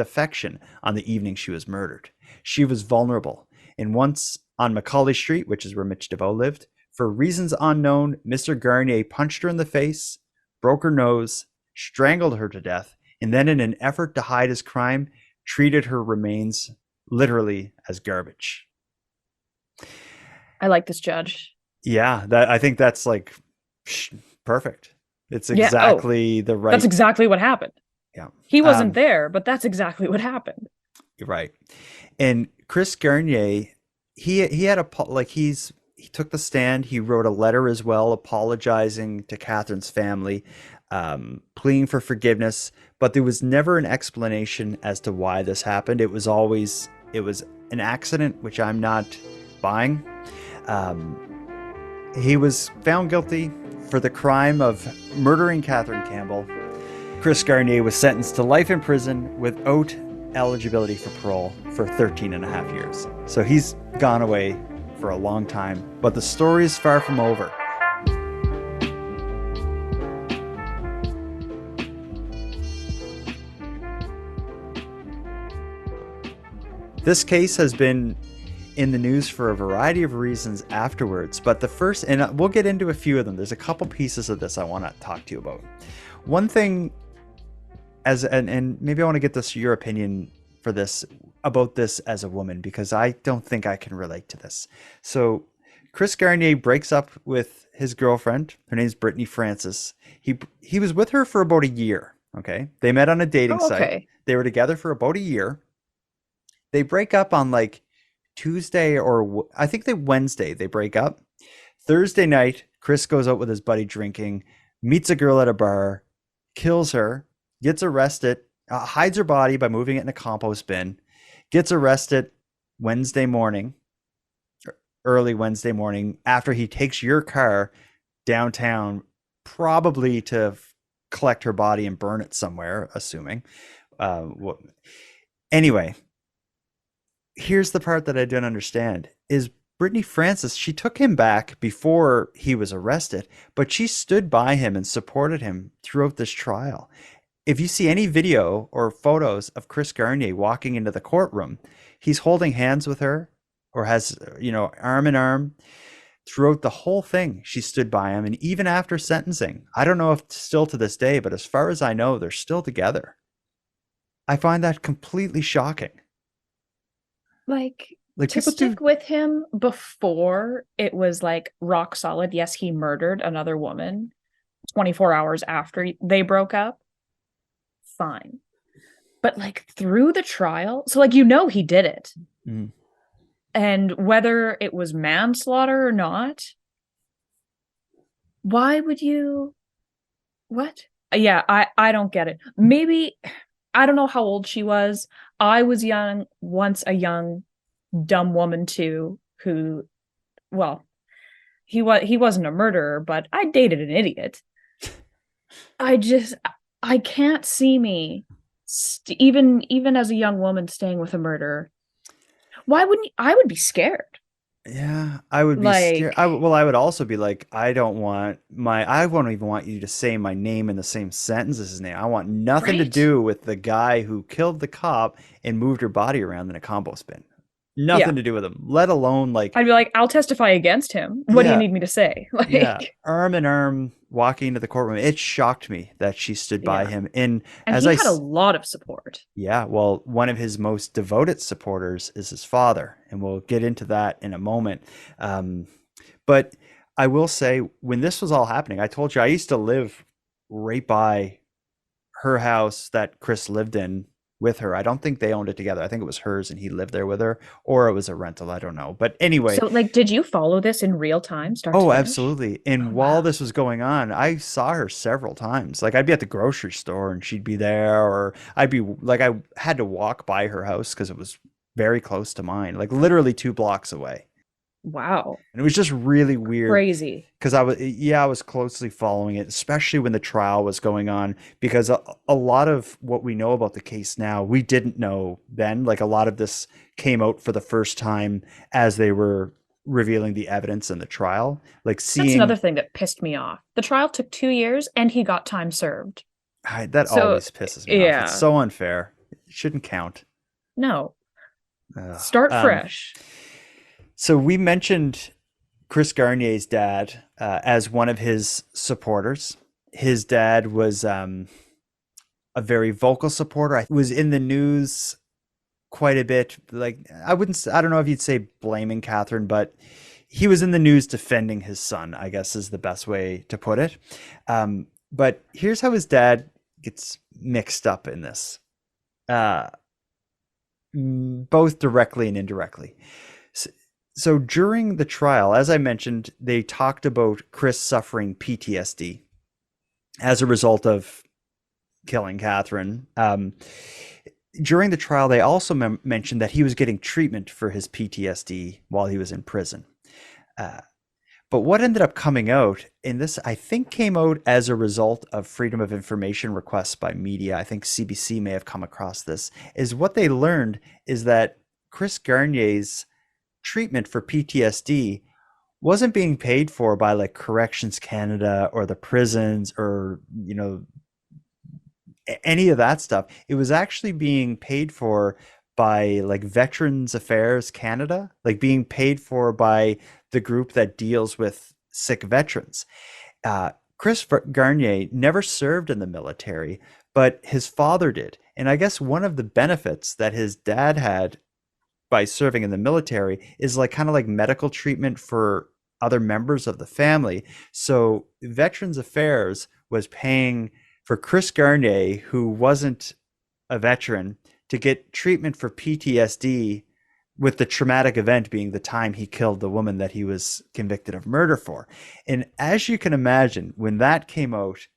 affection on the evening she was murdered. She was vulnerable. And once on Macaulay Street, which is where Mitch DeVoe lived, for reasons unknown, Mr. Garnier punched her in the face, broke her nose, strangled her to death, and then in an effort to hide his crime, treated her remains literally as garbage. I like this judge. Yeah, I think that's like perfect. It's exactly the right. That's exactly what happened. Yeah. He wasn't there, but that's exactly what happened. Right. And Chris Garnier, he had he took the stand. He wrote a letter as well, apologizing to Catherine's family, pleading for forgiveness, but there was never an explanation as to why this happened. It was an accident, which I'm not buying. He was found guilty for the crime of murdering Catherine Campbell. Chris Garnier was sentenced to life in prison without eligibility for parole for 13 and a half years. So he's gone away for a long time, but the story is far from over. This case has been in the news for a variety of reasons afterwards, but the first, and we'll get into a few of them, there's a couple pieces of this I want to talk to you about. One thing, and maybe I want to get your opinion for this, about this as a woman, because I don't think I can relate to this. So Chris Garnier breaks up with his girlfriend. Her name's Brittany Francis. He was with her for about a year. Okay. They met on a dating site. They were together for about a year. They break up on like Tuesday, or I think Wednesday they break up. Thursday night, Chris goes out with his buddy drinking, meets a girl at a bar, kills her, gets arrested, hides her body by moving it in a compost bin, gets arrested early Wednesday morning, after he takes your car downtown, probably to collect her body and burn it somewhere, assuming. Anyway, here's the part that I don't understand is Brittany Francis, she took him back before he was arrested, but she stood by him and supported him throughout this trial. If you see any video or photos of Chris Garnier walking into the courtroom, he's holding hands with her or has, arm in arm throughout the whole thing. She stood by him. And even after sentencing, I don't know if still to this day, but as far as I know, they're still together. I find that completely shocking. Like to stick with him before it was like rock solid. Yes, he murdered another woman 24 hours after they broke up. Fine. But like through the trial, so like, he did it. Mm. And whether it was manslaughter or not, why would you? What? Yeah, I don't get it. Maybe, I don't know how old she was. I was young, once a young, dumb woman too, who, well, he wasn't a murderer, but I dated an idiot. I can't see me, even as a young woman, staying with a murderer. Why wouldn't you? I would be scared. Yeah, I would be scared. I would also be like, I won't even want you to say my name in the same sentence as his name. I want nothing to do with the guy who killed the cop and moved her body around in a compost bin. Nothing to do with him, let alone like... I'd be like, I'll testify against him. What do you need me to say? Arm in arm walking into the courtroom. It shocked me that she stood by him. And as he had a lot of support. Yeah, well, one of his most devoted supporters is his father, and we'll get into that in a moment. But I will say, when this was all happening, I told you I used to live right by her house that Chris lived in with her. I don't think they owned it together. I think it was hers and he lived there with her, or it was a rental. I don't know. But anyway. So like, did you follow this in real time? Absolutely. And while this was going on, I saw her several times. Like I'd be at the grocery store and she'd be there, or I'd be like, I had to walk by her house because it was very close to mine, like literally 2 blocks away. Wow. And it was just really weird. Crazy. Because I was closely following it, especially when the trial was going on, because a lot of what we know about the case now, we didn't know then. Like a lot of this came out for the first time as they were revealing the evidence in the trial. Like That's seeing another thing that pissed me off. The trial took 2 years and he got time served. that So, always pisses me off. It's yeah. so unfair. It shouldn't count. No. Ugh. Start fresh. So we mentioned Chris Garnier's dad as one of his supporters. His dad was a very vocal supporter. I was in the news quite a bit. Like I don't know if you'd say blaming Catherine, but he was in the news defending his son, I guess is the best way to put it. But here's how his dad gets mixed up in this, both directly and indirectly. So during the trial, as I mentioned, they talked about Chris suffering PTSD as a result of killing Catherine. During the trial, they also mentioned that he was getting treatment for his PTSD while he was in prison. But what ended up coming out in this, I think came out as a result of Freedom of Information requests by media. I think CBC may have come across this, is what they learned is that Chris Garnier's treatment for PTSD wasn't being paid for by like Corrections Canada or the prisons or, any of that stuff. It was actually being paid for by like Veterans Affairs Canada, like being paid for by the group that deals with sick veterans. Chris Garnier never served in the military, but his father did. And I guess one of the benefits that his dad had by serving in the military is like kind of like medical treatment for other members of the family. So Veterans Affairs was paying for Chris Garnier, who wasn't a veteran, to get treatment for PTSD, with the traumatic event being the time he killed the woman that he was convicted of murder for. And as you can imagine, when that came out,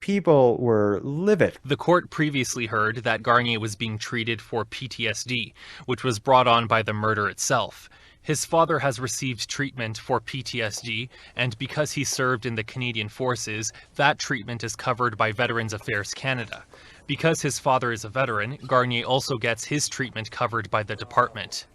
people were livid. The court previously heard that Garnier was being treated for PTSD, which was brought on by the murder itself. His father has received treatment for PTSD, and because he served in the Canadian Forces, that treatment is covered by Veterans Affairs Canada. Because his father is a veteran, Garnier also gets his treatment covered by the department.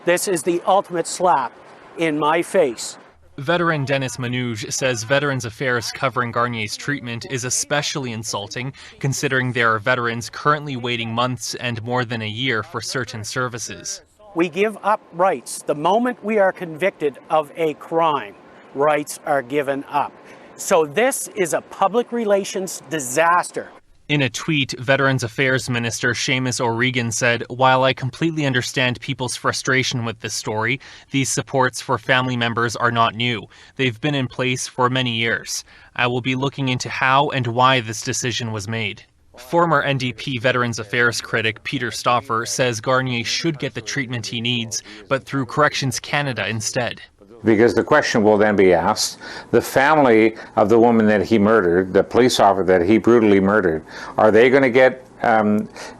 This is the ultimate slap in my face. Veteran Dennis Manouge says Veterans Affairs covering Garnier's treatment is especially insulting, considering there are veterans currently waiting months and more than a year for certain services. We give up rights. The moment we are convicted of a crime, rights are given up. So this is a public relations disaster. In a tweet, Veterans Affairs Minister Seamus O'Regan said, "While I completely understand people's frustration with this story, these supports for family members are not new. They've been in place for many years. I will be looking into how and why this decision was made." Former NDP Veterans Affairs critic Peter Stauffer says Garnier should get the treatment he needs, but through Corrections Canada instead. Because the question will then be asked, the family of the woman that he murdered, the police officer that he brutally murdered, are they going to get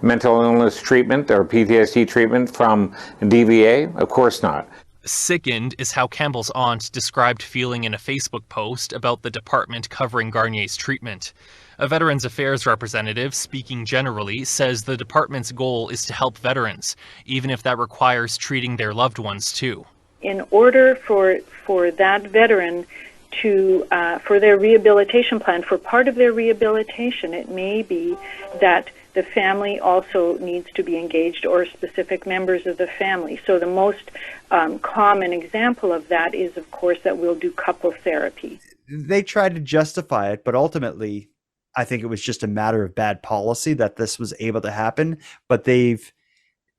mental illness treatment or PTSD treatment from DVA? Of course not. Sickened is how Campbell's aunt described feeling in a Facebook post about the department covering Garnier's treatment. A Veterans Affairs representative, speaking generally, says the department's goal is to help veterans, even if that requires treating their loved ones too. In order for that veteran to, for their rehabilitation plan, for part of their rehabilitation, it may be that the family also needs to be engaged, or specific members of the family. So the most common example of that is, of course, that we'll do couple therapy. They tried to justify it, but ultimately, I think it was just a matter of bad policy that this was able to happen. But they've,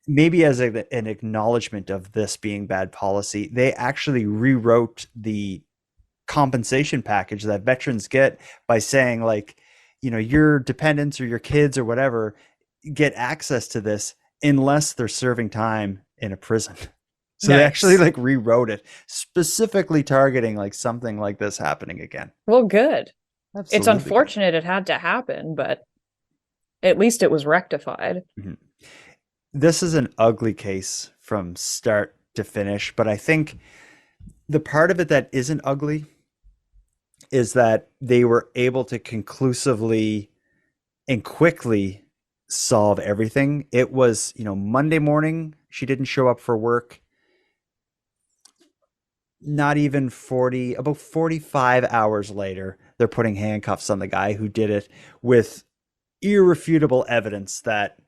maybe as an acknowledgement of this being bad policy, they actually rewrote the compensation package that veterans get by saying, like, your dependents or your kids or whatever get access to this unless they're serving time in a prison. So Nice. They actually like rewrote it, specifically targeting like something like this happening again. Well, good. Absolutely It's unfortunate it had to happen, but at least it was rectified. Mm-hmm. This is an ugly case from start to finish, but I think the part of it that isn't ugly is that they were able to conclusively and quickly solve everything. It was, Monday morning, she didn't show up for work. not even 40, about 45 hours later, they're putting handcuffs on the guy who did it with irrefutable evidence that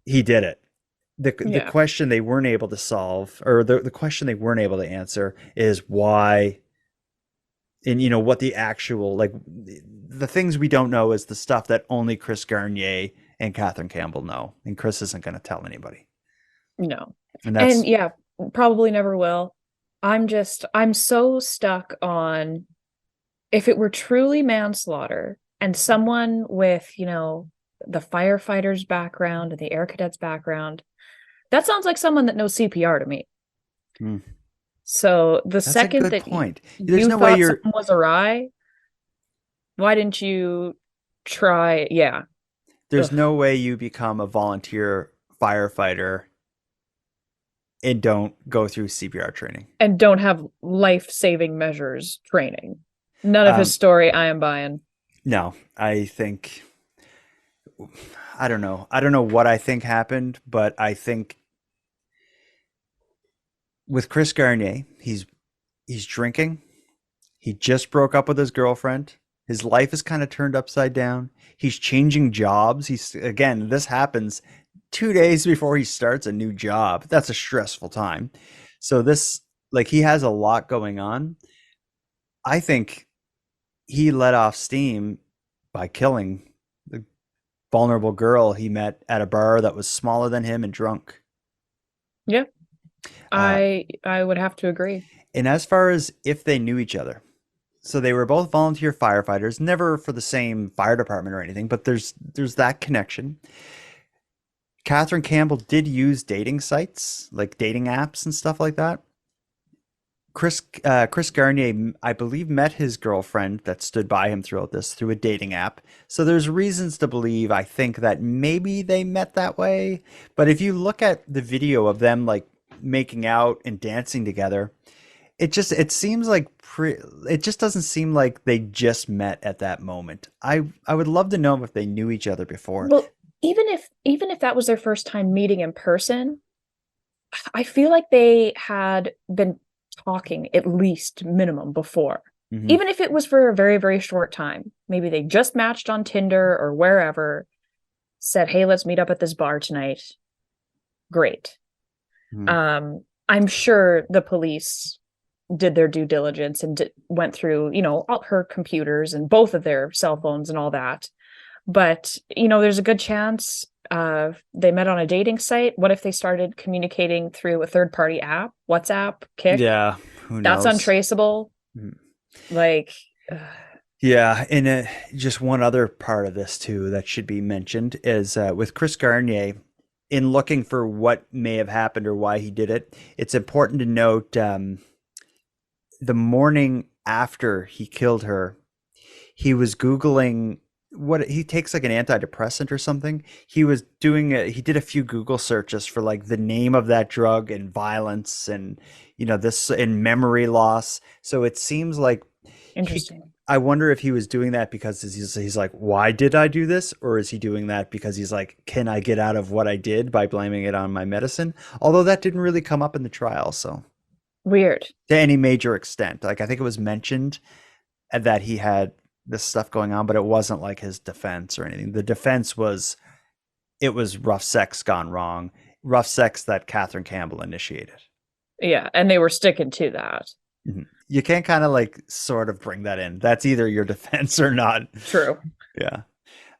he did it. The question they weren't able to solve, or the question they weren't able to answer, is why. And you know what the actual, like, the things we don't know is the stuff that only Chris Garnier and Catherine Campbell know, and Chris isn't going to tell anybody. No. And yeah, probably never will. I'm so stuck on, if it were truly manslaughter and someone with, the firefighter's background and the air cadet's background, that sounds like someone that knows CPR to me. So the second that point. There's you no thought way something was awry, why didn't you try? Yeah. There's no way you become a volunteer firefighter and don't go through CPR training. And don't have life-saving measures training. None of his story I am buying. No, I think, I don't know. I don't know what I think happened, but I think with Chris Garnier, he's drinking. He just broke up with his girlfriend. His life is kind of turned upside down. He's changing jobs. This happens 2 days before he starts a new job. That's a stressful time. So he has a lot going on. I think he let off steam by killing the vulnerable girl he met at a bar that was smaller than him and drunk. Yeah. I would have to agree. And as far as if they knew each other, so they were both volunteer firefighters, never for the same fire department or anything, but there's that connection. Catherine Campbell did use dating sites, like dating apps and stuff like that. Chris Garnier, I believe, met his girlfriend that stood by him throughout this through a dating app. So there's reasons to believe, I think, that maybe they met that way. But if you look at the video of them like making out and dancing together, it just doesn't seem like they just met at that moment. I would love to know if they knew each other before. Well, even if that was their first time meeting in person, I feel like they had been talking at least minimum before. Mm-hmm. Even if it was for a very, very short time. Maybe they just matched on Tinder or wherever, said, hey, let's meet up at this bar tonight. Great. Mm-hmm. I'm sure the police did their due diligence and went through, all her computers and both of their cell phones and all that. But, there's a good chance they met on a dating site. What if they started communicating through a third-party app, WhatsApp, Kik? Yeah, who knows? That's untraceable. Yeah, and just one other part of this, too, that should be mentioned is with Chris Garnier, in looking for what may have happened or why he did it, it's important to note the morning after he killed her, he was Googling he takes like an antidepressant or something. He was he did a few Google searches for like the name of that drug and violence and, this and memory loss. So it seems like interesting. I wonder if he was doing that because he's like, why did I do this? Or is he doing that because he's like, can I get out of what I did by blaming it on my medicine? Although that didn't really come up in the trial. So weird. To any major extent. Like, I think it was mentioned that he had this stuff going on, but it wasn't like his defense or anything. The defense was, it was rough sex gone wrong. Rough sex that Catherine Campbell initiated. Yeah, and they were sticking to that. Mm-hmm. You can't kind of like sort of bring that in. That's either your defense or not. True. Yeah.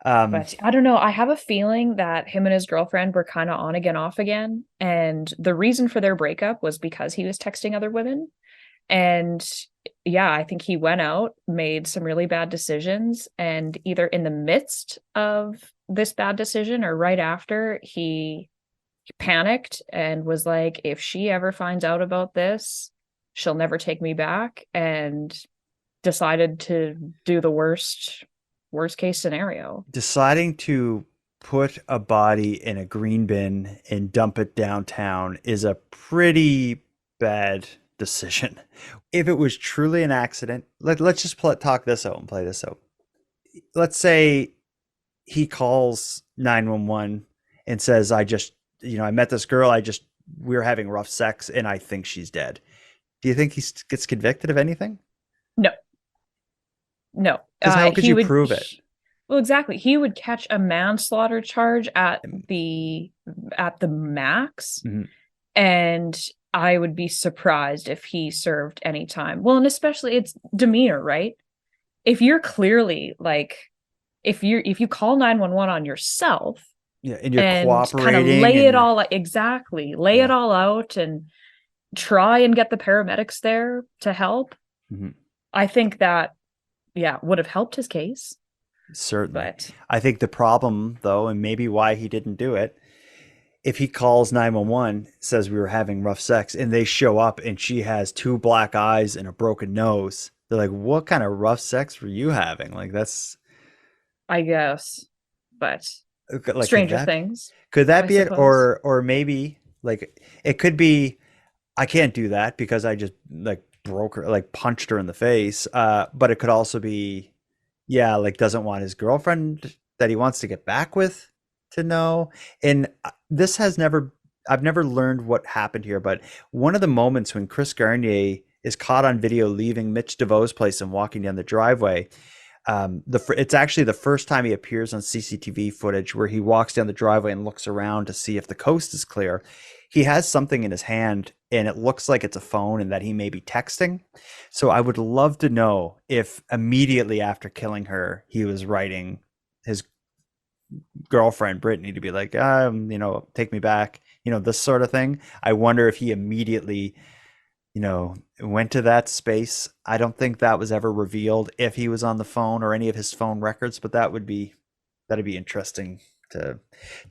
But I don't know. I have a feeling that him and his girlfriend were kind of on again, off again. And the reason for their breakup was because he was texting other women. And yeah, I think he went out, made some really bad decisions. And either in the midst of this bad decision or right after, he panicked and was like, if she ever finds out about this, she'll never take me back. And decided to do the worst case scenario. Deciding to put a body in a green bin and dump it downtown is a pretty bad decision. If it was truly an accident, let's just talk this out and play this out. Let's say he calls 911 and says, I met this girl, we were having rough sex and I think she's dead. Do you think he gets convicted of anything? No, no. Because how could He you would prove it? Well, exactly. He would catch a manslaughter charge at the max, and I would be surprised if he served any time. Well, and especially it's demeanor, right? If you're clearly like, if you call 911 on yourself, Yeah, and you're and kind of cooperating lay and it all lay it all out and try and get the paramedics there to help. I think that would have helped his case. Certainly. But I think the problem, though, and maybe why he didn't do it, if he calls 911, says we were having rough sex, and they show up and she has 2 black eyes and a broken nose, they're like, what kind of rough sex were you having? Like, that's... I guess. But like, Stranger Things. Could that I be it? suppose. Or maybe, like, it could be, I can't do that because I just, like, broke her, like, punched her in the face. But it could also be, like, doesn't want his girlfriend that he wants to get back with to know. And this has I've never learned what happened here, but one of the moments when Chris Garnier is caught on video leaving Mitch DeVoe's place and walking down the driveway, it's actually the first time he appears on CCTV footage where he walks down the driveway and looks around to see if the coast is clear. He has something in his hand and it looks like it's a phone and that he may be texting. So I would love to know if immediately after killing her, he was writing his girlfriend, Brittany, to be like, take me back, this sort of thing. I wonder if he immediately, went to that space. I don't think that was ever revealed if he was on the phone or any of his phone records, but that'd be interesting to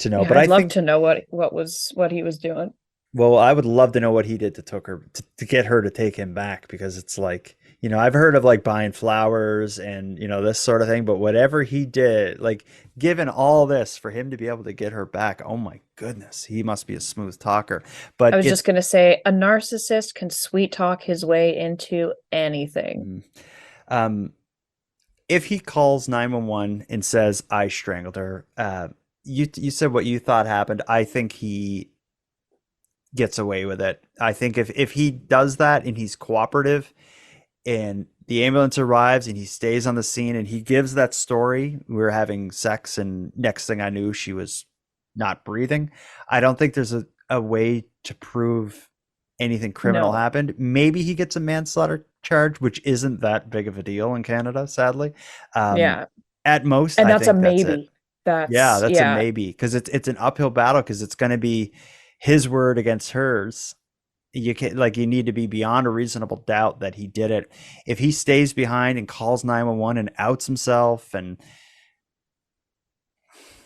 know. Yeah, But I'd love think to know what he was doing. Well, I would love to know what he did to get her to take him back, because it's like, I've heard of like buying flowers and, this sort of thing, but whatever he did, like given all this for him to be able to get her back, oh my goodness, he must be a smooth talker. But I was just going to say a narcissist can sweet talk his way into anything. If he calls 911 and says, I strangled her, you said what you thought happened. I think he gets away with it. I think if he does that and he's cooperative and the ambulance arrives and he stays on the scene and he gives that story, we were having sex and next thing I knew she was not breathing, I don't think there's a way to prove anything criminal happened. Maybe he gets a manslaughter charge, which isn't that big of a deal in Canada, sadly. At most, and I that's think a maybe. That's a maybe, because it's an uphill battle, because it's going to be his word against hers. You need to be beyond a reasonable doubt that he did it. If he stays behind and calls 911 and outs himself and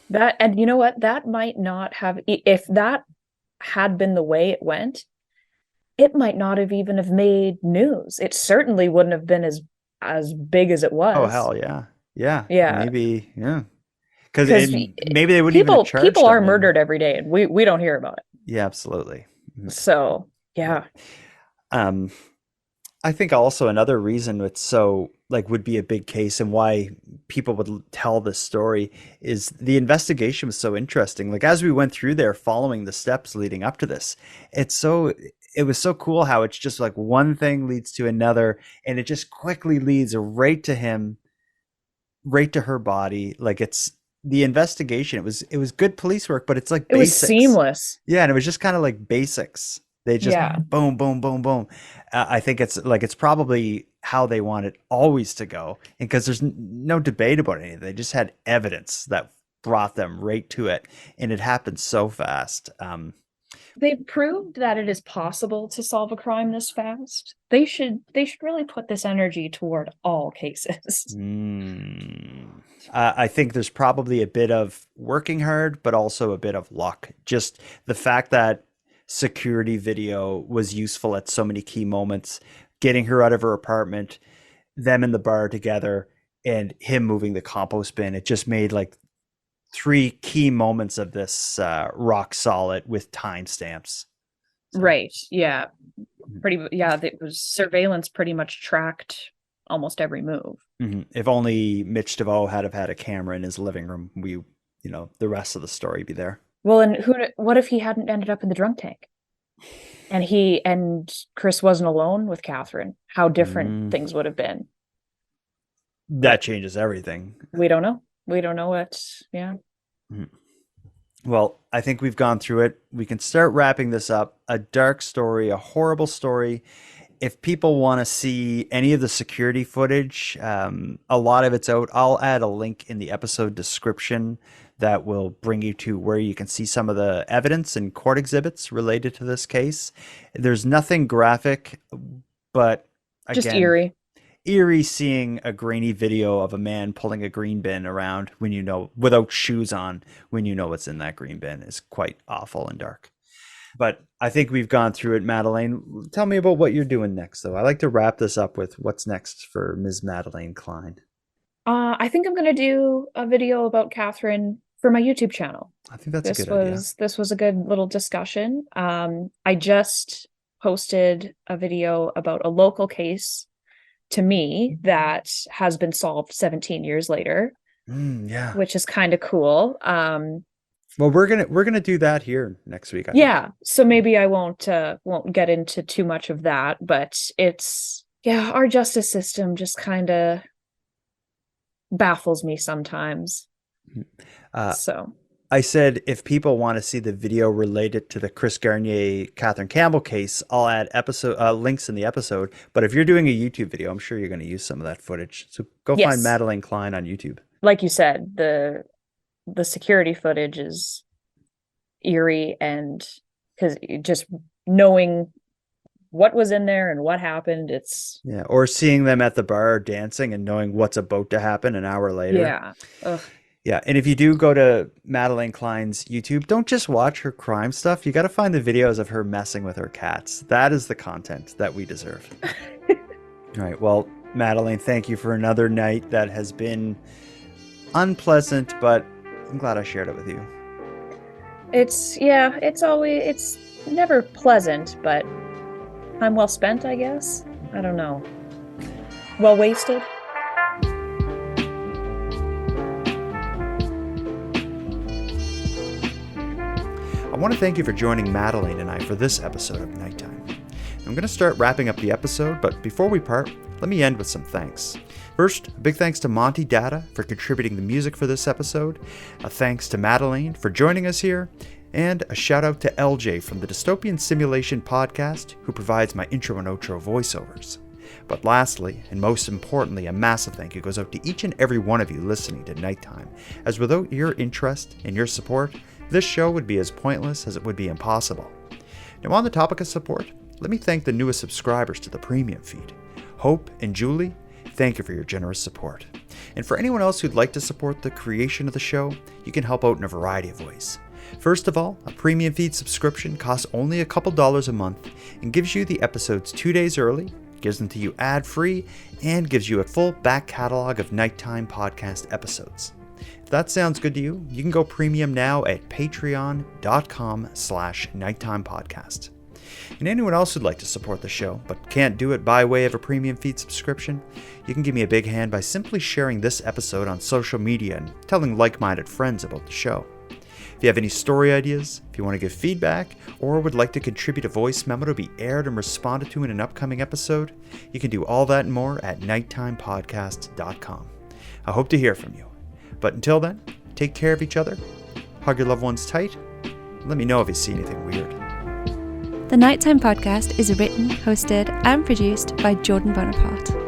you know what, that might not have, if that had been the way it went, it might not have even have made news. It certainly wouldn't have been as big as it was. Oh hell yeah. Maybe because maybe they wouldn't even charge people them. Are murdered every day and we don't hear about it. Yeah, absolutely. So yeah. I think also another reason it's so would be a big case and why people would tell this story is the investigation was so interesting. Like as we went through there following the steps leading up to this, it was so cool how it's just like one thing leads to another and it just quickly leads right to him, right to her body. Like it's the investigation. It was good police work, but it's like it basics. Was seamless. Yeah. And it was just kind of like basics. They just boom, boom, boom, boom. I think it's probably how they want it always to go. And because there's no debate about anything. They just had evidence that brought them right to it. And it happened so fast. They proved that it is possible to solve a crime this fast. They should really put this energy toward all cases. I think there's probably a bit of working hard, but also a bit of luck. Just the fact that security video was useful at so many key moments, getting her out of her apartment, them in the bar together, and him moving the compost bin. It just made like 3 key moments of this rock solid with timestamps. So. Right. Yeah. It was surveillance pretty much tracked almost every move. Mm-hmm. If only Mitch DeVoe had a camera in his living room, the rest of the story be there. Well, and what if he hadn't ended up in the drunk tank? and Chris wasn't alone with Catherine, how different things would have been. That changes everything. We don't know. We don't know what. Yeah. Well, I think we've gone through it. We can start wrapping this up. A dark story, a horrible story. If people want to see any of the security footage, a lot of it's out. I'll add a link in the episode description that will bring you to where you can see some of the evidence and court exhibits related to this case. There's nothing graphic, but again, just eerie seeing a grainy video of a man pulling a green bin around when you know, without shoes on, when you know what's in that green bin is quite awful and dark. But I think we've gone through it. Madelayne, tell me about what you're doing next, though. I like to wrap this up with what's next for Ms. Madelayne Kline. I think I'm going to do a video about Catherine for my YouTube channel. I think that's a good idea. This was a good little discussion. I just posted a video about a local case to me that has been solved 17 years later. Yeah. Which is kind of cool. Well, we're gonna do that here next week. I think. So maybe I won't get into too much of that, but it's our justice system just kind of baffles me sometimes. So I said if people want to see the video related to the Chris Garnier, Catherine Campbell case, I'll add episode links in the episode. But if you're doing a YouTube video, I'm sure you're going to use some of that footage. So go find Madelayne Kline on YouTube. Like you said, the security footage is eerie, and because just knowing what was in there and what happened, it's or seeing them at the bar dancing and knowing what's about to happen an hour later. Yeah, and if you do go to Madelayne Kline's YouTube, don't just watch her crime stuff. You got to find the videos of her messing with her cats. That is the content that we deserve. All right, well, Madelayne, thank you for another night that has been unpleasant, but I'm glad I shared it with you. It's never pleasant, but time well spent, I guess. I don't know. Well wasted. I want to thank you for joining Madelayne and I for this episode of Nighttime. I'm going to start wrapping up the episode, but before we part, let me end with some thanks. First, a big thanks to Monty Datta for contributing the music for this episode, a thanks to Madelayne for joining us here, and a shout out to LJ from the Dystopian Simulation podcast, who provides my intro and outro voiceovers. But lastly, and most importantly, a massive thank you goes out to each and every one of you listening to Nighttime, as without your interest and your support, this show would be as pointless as it would be impossible. Now, on the topic of support, let me thank the newest subscribers to the premium feed. Hope and Julie, thank you for your generous support. And for anyone else who'd like to support the creation of the show, you can help out in a variety of ways. First of all, a premium feed subscription costs only a couple dollars a month and gives you the episodes 2 days early, gives them to you ad-free, and gives you a full back catalog of Nighttime podcast episodes. If that sounds good to you, you can go premium now at patreon.com/nighttimepodcast. And anyone else who'd like to support the show, but can't do it by way of a premium feed subscription, you can give me a big hand by simply sharing this episode on social media and telling like-minded friends about the show. If you have any story ideas, if you want to give feedback, or would like to contribute a voice memo to be aired and responded to in an upcoming episode, you can do all that and more at nighttimepodcast.com. I hope to hear from you. But until then, take care of each other, hug your loved ones tight, and let me know if you see anything weird. The Nighttime Podcast is written, hosted, and produced by Jordan Bonaparte.